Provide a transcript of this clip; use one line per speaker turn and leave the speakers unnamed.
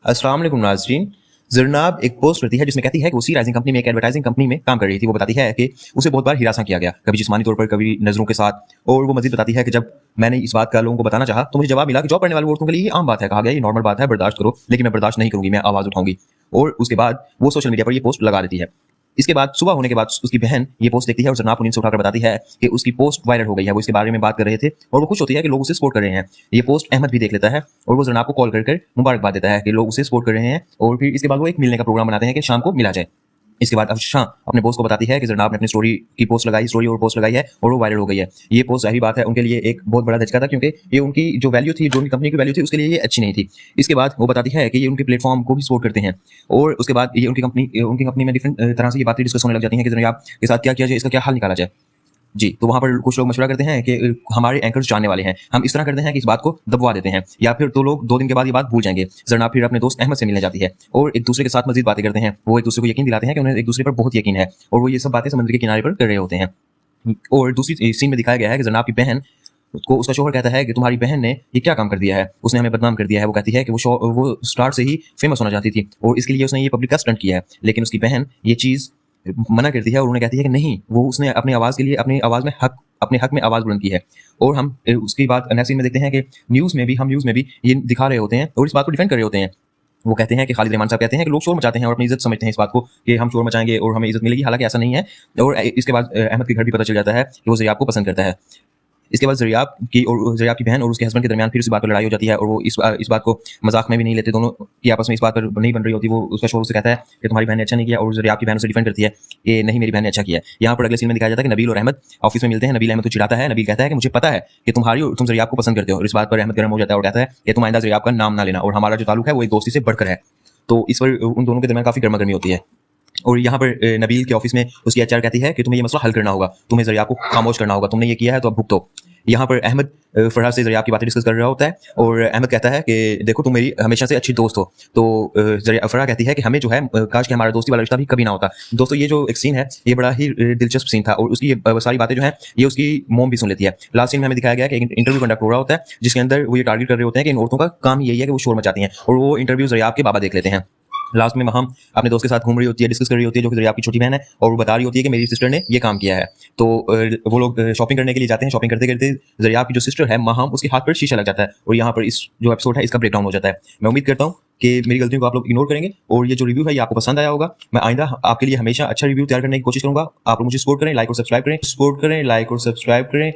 अस्सलाम वालेकुम नाज़रीन। ज़रनाब एक पोस्ट करती है जिसमें कहती है कि उसी राइजिंग कंपनी में एक एडवर्टाइजिंग कंपनी में काम कर रही थी। वो बताती है कि उसे बहुत बार हिरासा किया गया, कभी जिस्मानी तौर पर, कभी नज़रों के साथ। और वो मज़ीद बताती है कि जब मैंने इस बात का लोगों को बताना चाहा तो मुझे जवाब मिला कि जॉब करने वाली औरतों के लिए ये आम बात है। कहा गया ये नॉर्मल बात है, बर्दाश्त करो। लेकिन मैं बर्दाश्त नहीं करूँगी, मैं आवाज़ उठाऊँगी। और उसके बाद वो सोशल मीडिया पर ये पोस्ट लगा देती है। इसके बाद सुबह होने के बाद उसकी बहन ये पोस्ट देखती है और ज़रनाब को नींद से उठाकर बताती है कि उसकी पोस्ट वायरल हो गई है। वो इसके बारे में बात कर रहे थे और वो खुश होती है कि लोग उसे सपोर्ट कर रहे हैं। ये पोस्ट अहमद भी देख लेता है और वो ज़रनाब को कॉल कर मुबारकबाद देता है कि लोग उसे सपोर्ट कर रहे हैं। और फिर इसके बाद वो एक मिलने का प्रोग्राम बनाते हैं कि शाम को मिला जाए। इसके बाद अफशां अपने बॉस को बताती है कि ज़रनाब ने अपनी स्टोरी और पोस्ट लगाई है और वो वायरल हो गई है। ये पोस्ट ज़ाहिर बात है उनके लिए एक बहुत बड़ा धचका था, क्योंकि ये उनकी जो वैल्यू थी, जो उनकी कंपनी की वैल्यू थी, उसके लिए ये अच्छी नहीं थी। इसके बाद वो बताती है कि ये उनके प्लेटफॉर्म को भी सपोर्ट करते हैं। और उसके बाद ये उनकी कंपनी में डिफरेंट तरह से ये बातें डिस्कस होने लग जाती हैं कि ज़रनाब के साथ क्या किया जाए, इसका क्या हल निकाला जाए। जी, तो वहाँ पर कुछ लोग मशवरा करते हैं कि हमारे एंकर्स जानने वाले हैं, हम इस तरह करते हैं कि इस बात को दबवा देते हैं, या फिर तो लोग 2 दिन के बाद ये बात भूल जाएँगे। ज़रनाब फिर अपने दोस्त अहमद से मिलने जाती है और एक दूसरे के साथ मज़ीद बातें करते हैं। वो एक दूसरे को यकीन दिलाते हैं कि उन्हें एक दूसरे पर बहुत यकीन है और वो ये सब बातें समुद्र के किनारे पर कर रहे होते हैं। और दूसरी सीन में दिखाया गया है कि ज़रनाब की बहन को उसका शौहर कहता है कि तुम्हारी बहन ने ये क्या काम कर दिया है, उसने हमें बदनाम कर दिया है। वो कहती है कि वो स्टार्ट से ही फेमस होना चाहती थी और इसके लिए उसने ये पब्लिक का स्टंट किया है। लेकिन उसकी बहन ये चीज़ मना करती है और उन्हें कहती है कि नहीं, वो उसने अपनी आवाज़ के लिए अपने हक में आवाज़ बुलंद की है। और हम उसकी बात नेक्स्ट सीन में देखते हैं कि न्यूज़ में भी ये दिखा रहे होते हैं और इस बात को डिफेंड कर रहे होते हैं। वो कहते हैं कि खालिद रहमान साहब कहते हैं कि लोग शोर मचाते हैं और अपनी इज्जत समझते हैं इस बात को कि हम शोर मचाएंगे और हमें इज्जत मिलेगी, हालांकि ऐसा नहीं है। और इसके बाद अहमद के घर भी पता चल जाता है कि वो ज़रियाब को पसंद करता है। इसके बाद ज़रियाब की बहन और उसके हस्बैंड के दरमियान फिर इस बात पर लड़ाई हो जाती है और वो इस बात को मजाक में भी नहीं लेते। दोनों की आपस में इस बात पर नहीं बन रही होती। वो उसका शोहर उससे कहता है कि तुम्हारी बहन ने अच्छा नहीं किया और ज़रियाब की बहन उसे डिफेंड करती है कि नहीं, मेरी बहन ने अच्छा किया है। यहाँ पर अगले सीन में दिखाया जाता है कि नबील और अहमद ऑफिस में मिलते हैं। नबील अहमद को चिढ़ाता है। नबील कहता है कि मुझे पता है कि तुम ज़रियाब को पसंद करते हो। और इस बात पर अहमद गर्म हो जाता है और कहता है कि तुम आइंदा ज़रियाब का नाम ना लेना और हमारा जो ताल्लुक है वो एक दोस्ती से बढ़कर है। तो इस पर उन दोनों के दरमियान काफ़ी गर्मा-गर्मी होती है। और यहाँ पर नबील के ऑफिस में उसकी एचआर कहती है कि तुम्हें ये मसला हल करना होगा, तुम्हें ज़रियाब को खामोश करना होगा, तुमने ये किया है तो अब भुगतो। यहाँ पर अहमद फरहाद से ज़रियाब की बातें डिस्कस कर रहा होता है और अहमद कहता है कि देखो तुम मेरी हमेशा से अच्छी दोस्त हो। तो फरहाद कहती है कि हमें जो है काश कि हमारा दोस्ती वाला रिश्ता भी कभी ना होता। दोस्तों ये जो एक सीन है ये बड़ा ही दिलचस्प सीन था और उसकी ये सारी बातें जो हैं ये उसकी मॉम भी सुन लेती है। लास्ट सीन में हमें दिखाया गया कि एक इंटरव्यू कंडक्ट हो रहा होता है जिसके अंदर वो ये टारगेट कर रहे होते हैं कि इन औरतों का काम यही है कि वो शोर मचाती हैं और वो इंटरव्यू ज़रियाब के बाबा देख लेते हैं। लास्ट में वहाँ अपने दोस्त के साथ घूम रही होती है, डिस्कस कर रही होती है, जो कि ज़रियाब की छोटी बहन है और वो बता रही होती है कि मेरी सिस्टर ने ये काम किया है। तो वो लोग शॉपिंग करने के लिए जाते हैं। शॉपिंग करते-करते ज़रियाब की जो सिस्टर है माहम, उसके हाथ पर शीशा लग जाता है और यहाँ पर इस जो एपिसोड है इसका ब्रेकडाउन हो जाता है। मैं उम्मीद करता हूँ कि मेरी गलतियों को आप लोग इग्नोर करेंगे और ये जो रिव्यू है ये आपको पसंद आया होगा। मैं आइंदा आपके लिए हमेशा अच्छा रिव्यू तैयार करने की कोशिश करूँगा। आप लोग मुझे सपोर्ट करें, लाइक और सब्सक्राइब करें।